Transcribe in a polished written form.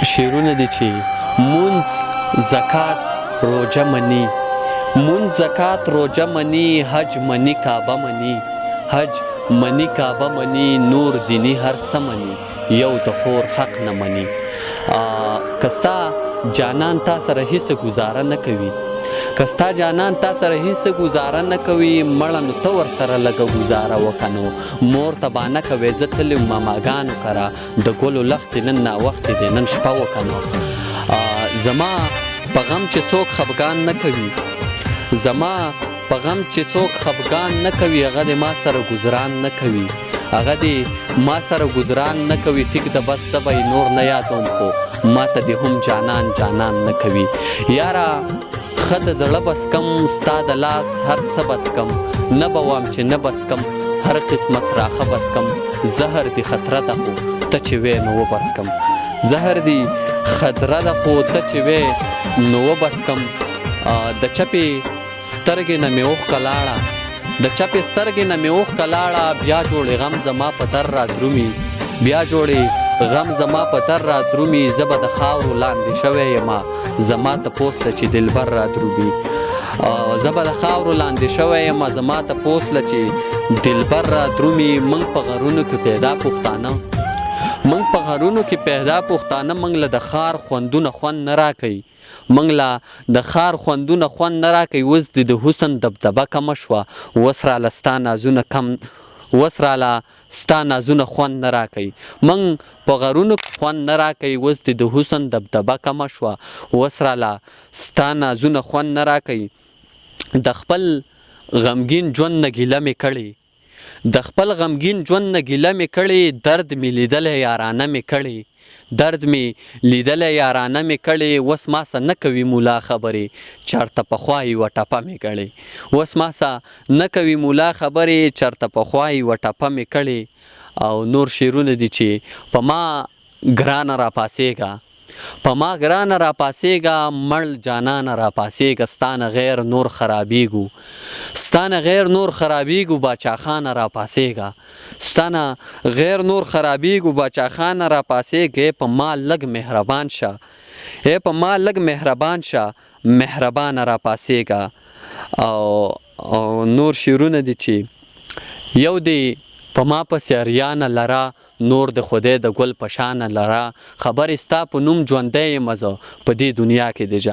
شعرونه دي چې مونځ زکات روژه مني، مونځ زکات روژه مني، حج مني کعبه مني، حج مني کعبه مني، نور دینی هر څه مني، یو د خور حق نه مني. که ستا جانان تا سره هیڅ ګزاره نه کوي، که ستا جانان تا سره هیڅ ګزاره نه کوي، مړه نو ته ورسره لږه ګزاره وکړه. نو مور ته به نه کوې زه تللی وم ماماګانو کره د ګلو لختې نن ناوختې دی نن شپه وکړه. نو زما په غم چې څوک خفګان نه کوي، زما په غم چې څوک خفګان نه کوي، هغه د ما سره ګزران نه کوي، هغه د ما سره ګزران نه کوي. ټیک ده بس زه به نور نه یادوم خو ما ته دې هم جانان جانان نه کوي. یاره ښه د زړه بس کم ستا د لاس هر څه بس کم، نه به وایم چې نه بس کم هر قسمت راخه بس کم. زهر دې خطره ده خو ته چې وې نو وبس کم، زهر دې خطره ده خو ته چې وې نو وبس کم. د چپې سترګې نه مې اوښکه لاړه، د چپې سترګې نه مې اوښکه لاړه، بیا جوړې غم زما په در را درومي، بیا جوړې غم زما په در را درومي. زه به د خاورو لاندې شوی یمه زما تپوس له چې دلبر را درومي، زه به د خاورو لاندې شوی یمه زما تپوس له چې دلبر را درومي. موږ په غرونو کې پیدا پښتانه، موږ په غرونو کې پیدا پښتانه، موږ له د ښار خوندونه خوند نه راکوي، موږ له د ښار خوندونه خوند نه راکوي. اوس دې د حسن دبدبه کمه شوه، اوس راله ستا نازونه کم، اوس راله ستا نازونه خوند نه راکوي. موږ په غرونو کې خوند نه راکوي، اوس دې د حسن دبدبه کمه شوه، اوس راله ستا نازونه خوند نه راکوي. د خپل غمګین ژوند نه ګیله مې کړې، د خپل غمګین ژوند نه ګیله مې کړې، درد مې لیدلی یارانه مې کړې، درد مې لیدلی یارانه مې کړې. اوس ما سه نه کوي مولا خبرې، چېرته پخوا یوه ټپه مې کړې، اوس ما سه نه کوي مولا خبرې، چېرته پخوا یوه ټپه مې کړې. او نور شعرونه دي چې په ما ګرانه راپاڅېږه، په ما ګرانه راپاڅېږه، مړ جانانه راپاڅېږه، ستا نه غیر نور خرابېږو، ستا نه غیر نور خرابېږو، باچا خانه راپاڅېږه، ستا نه غیر نور خرابېږو، باچا خانه راپاڅېږه. په ما لږ مهربان شه، په ما لږ مهربان شه، مهربانه راپاڅېږه. او نور شعرونه دي چې یو دی په ما پسې اریانه لره، نور د خدای د ګل په شانه لره، خبرې ستا په نوم ژوندی یم زه په دې دنیا کې د